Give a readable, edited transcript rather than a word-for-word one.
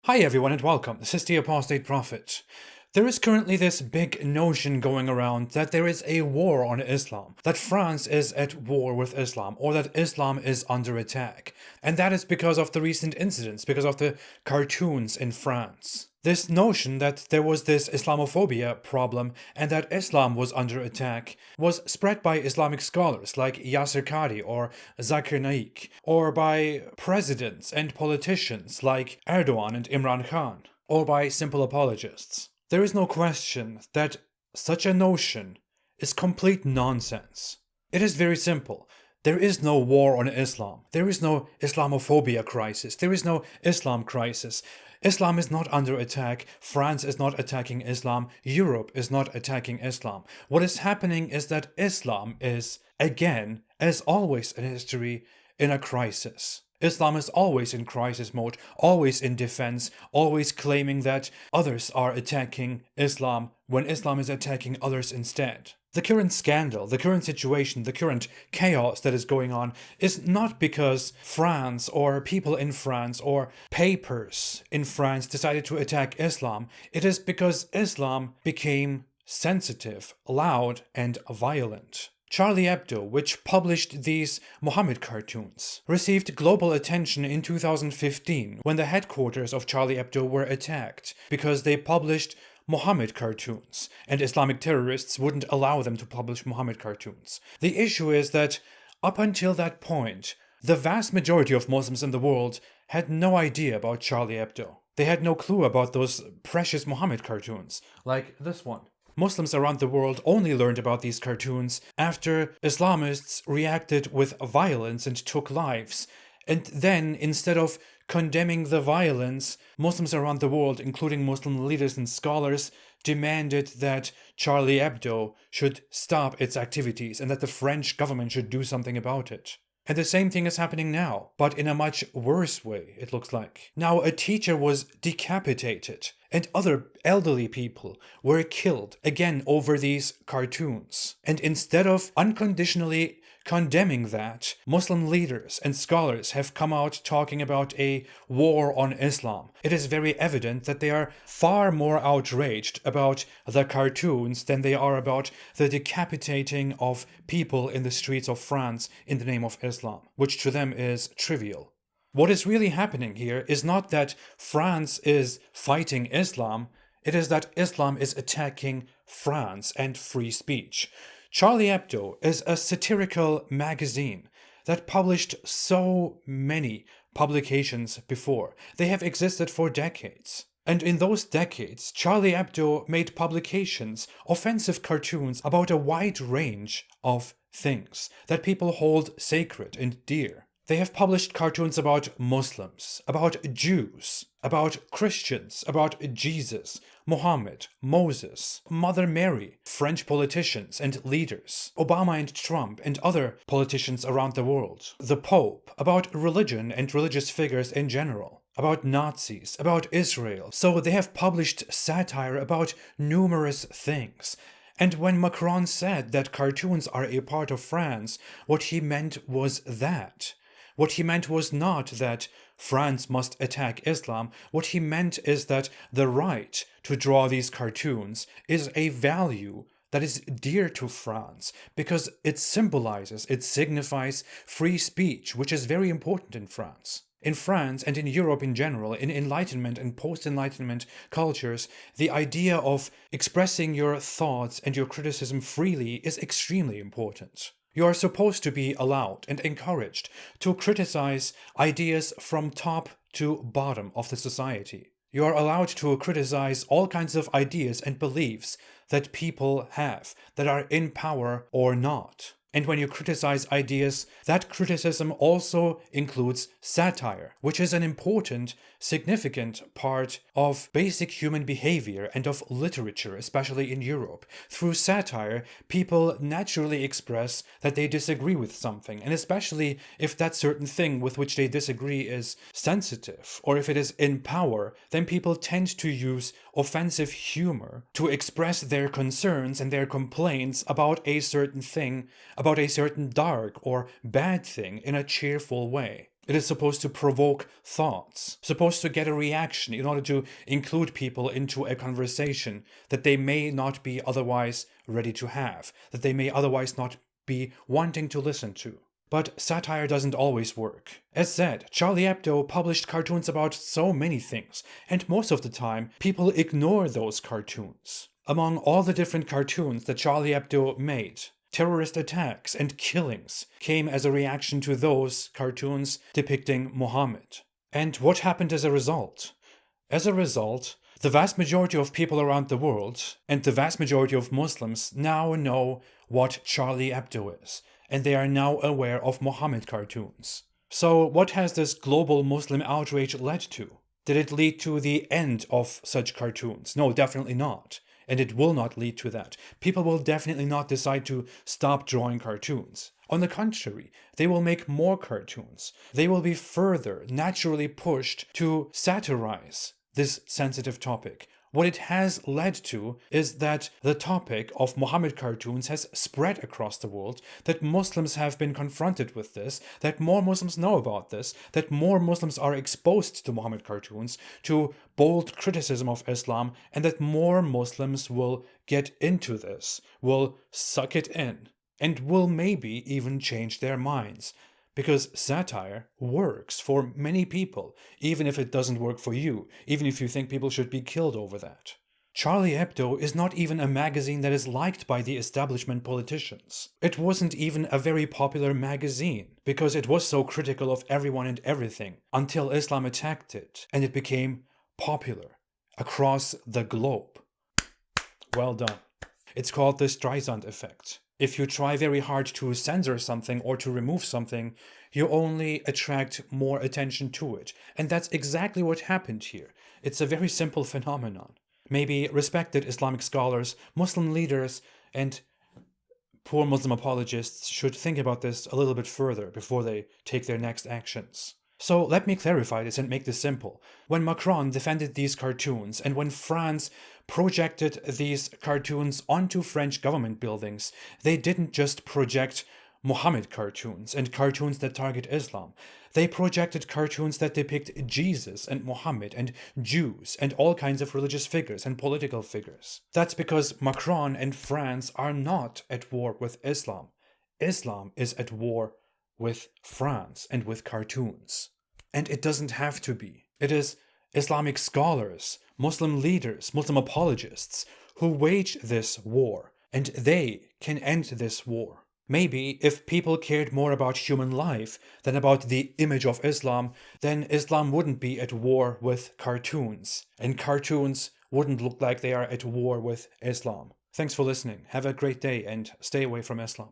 Hi everyone and welcome. This is the Apostate Prophet. There is currently this big notion going around that there is a war on Islam, that France is at war with Islam, or that Islam is under attack. And that is because of the recent incidents, because of the cartoons in France. This notion that there was this Islamophobia problem and that Islam was under attack was spread by Islamic scholars like Yasser Qadi or Zakir Naik, or by presidents and politicians like Erdogan and Imran Khan, or by simple apologists. There is no question that such a notion is complete nonsense. It is very simple. There is no war on Islam. There is no Islamophobia crisis. There is no Islam crisis. Islam is not under attack. France is not attacking Islam. Europe is not attacking Islam. What is happening is that Islam is, again, as always in history, in a crisis. Islam is always in crisis mode, always in defense, always claiming that others are attacking Islam when Islam is attacking others instead. The current scandal, the current situation, the current chaos that is going on is not because France or people in France or papers in France decided to attack Islam. It is because Islam became sensitive, loud, and violent. Charlie Hebdo, which published these Muhammad cartoons, received global attention in 2015 when the headquarters of Charlie Hebdo were attacked because they published Muhammad cartoons, and Islamic terrorists wouldn't allow them to publish Muhammad cartoons. The issue is that up until that point, the vast majority of Muslims in the world had no idea about Charlie Hebdo. They had no clue about those precious Muhammad cartoons, like this one. Muslims around the world only learned about these cartoons after Islamists reacted with violence and took lives. And then, instead of condemning the violence, Muslims around the world, including Muslim leaders and scholars, demanded that Charlie Hebdo should stop its activities and that the French government should do something about it. And the same thing is happening now, but in a much worse way, it looks like. Now, a teacher was decapitated, and other elderly people were killed, again over these cartoons. And instead of unconditionally condemning that, Muslim leaders and scholars have come out talking about a war on Islam. It is very evident that they are far more outraged about the cartoons than they are about the decapitating of people in the streets of France in the name of Islam, which to them is trivial. What is really happening here is not that France is fighting Islam, it is that Islam is attacking France and free speech. Charlie Hebdo is a satirical magazine that published so many publications before. They have existed for decades. And in those decades, Charlie Hebdo made publications, offensive cartoons about a wide range of things that people hold sacred and dear. They have published cartoons about Muslims, about Jews, about Christians, about Jesus, Muhammad, Moses, Mother Mary, French politicians and leaders, Obama and Trump and other politicians around the world, the Pope, about religion and religious figures in general, about Nazis, about Israel. So they have published satire about numerous things. And when Macron said that cartoons are a part of France, what he meant was that. What he meant was not that France must attack Islam. What he meant is that the right to draw these cartoons is a value that is dear to France because it symbolizes, it signifies free speech, which is very important in France. In France and in Europe in general, in Enlightenment and post-Enlightenment cultures, the idea of expressing your thoughts and your criticism freely is extremely important. You are supposed to be allowed and encouraged to criticize ideas from top to bottom of the society. You are allowed to criticize all kinds of ideas and beliefs that people have, that are in power or not. And when you criticize ideas, that criticism also includes satire, which is an important, significant part of basic human behavior and of literature, especially in Europe. Through satire, people naturally express that they disagree with something, and especially if that certain thing with which they disagree is sensitive, or if it is in power, then people tend to use offensive humor to express their concerns and their complaints about a certain thing, about a certain dark or bad thing in a cheerful way. It is supposed to provoke thoughts, supposed to get a reaction in order to include people into a conversation that they may not be otherwise ready to have, that they may otherwise not be wanting to listen to. But satire doesn't always work. As said, Charlie Hebdo published cartoons about so many things, and most of the time, people ignore those cartoons. Among all the different cartoons that Charlie Hebdo made, terrorist attacks and killings came as a reaction to those cartoons depicting Muhammad. And what happened as a result? As a result, the vast majority of people around the world, and the vast majority of Muslims, now know what Charlie Hebdo is, and they are now aware of Muhammad cartoons. So what has this global Muslim outrage led to? Did it lead to the end of such cartoons? No, definitely not. And it will not lead to that. People will definitely not decide to stop drawing cartoons. On the contrary, they will make more cartoons. They will be further naturally pushed to satirize this sensitive topic. What it has led to is that the topic of Muhammad cartoons has spread across the world, that Muslims have been confronted with this, that more Muslims know about this, that more Muslims are exposed to Muhammad cartoons, to bold criticism of Islam, and that more Muslims will get into this, will suck it in, and will maybe even change their minds. Because satire works for many people, even if it doesn't work for you, even if you think people should be killed over that. Charlie Hebdo is not even a magazine that is liked by the establishment politicians. It wasn't even a very popular magazine, because it was so critical of everyone and everything, until Islam attacked it, and it became popular across the globe. Well done. It's called the Streisand effect. If you try very hard to censor something or to remove something, you only attract more attention to it. And that's exactly what happened here. It's a very simple phenomenon. Maybe respected Islamic scholars, Muslim leaders, and poor Muslim apologists should think about this a little bit further before they take their next actions. So let me clarify this and make this simple. When Macron defended these cartoons, and when France projected these cartoons onto French government buildings, they didn't just project Muhammad cartoons and cartoons that target Islam. They projected cartoons that depict Jesus and Muhammad and Jews and all kinds of religious figures and political figures. That's because Macron and France are not at war with Islam. Islam is at war with France and with cartoons. And it doesn't have to be. It is Islamic scholars, Muslim leaders, Muslim apologists who wage this war, and they can end this war. Maybe if people cared more about human life than about the image of Islam, then Islam wouldn't be at war with cartoons, and cartoons wouldn't look like they are at war with Islam. Thanks for listening. Have a great day and stay away from Islam.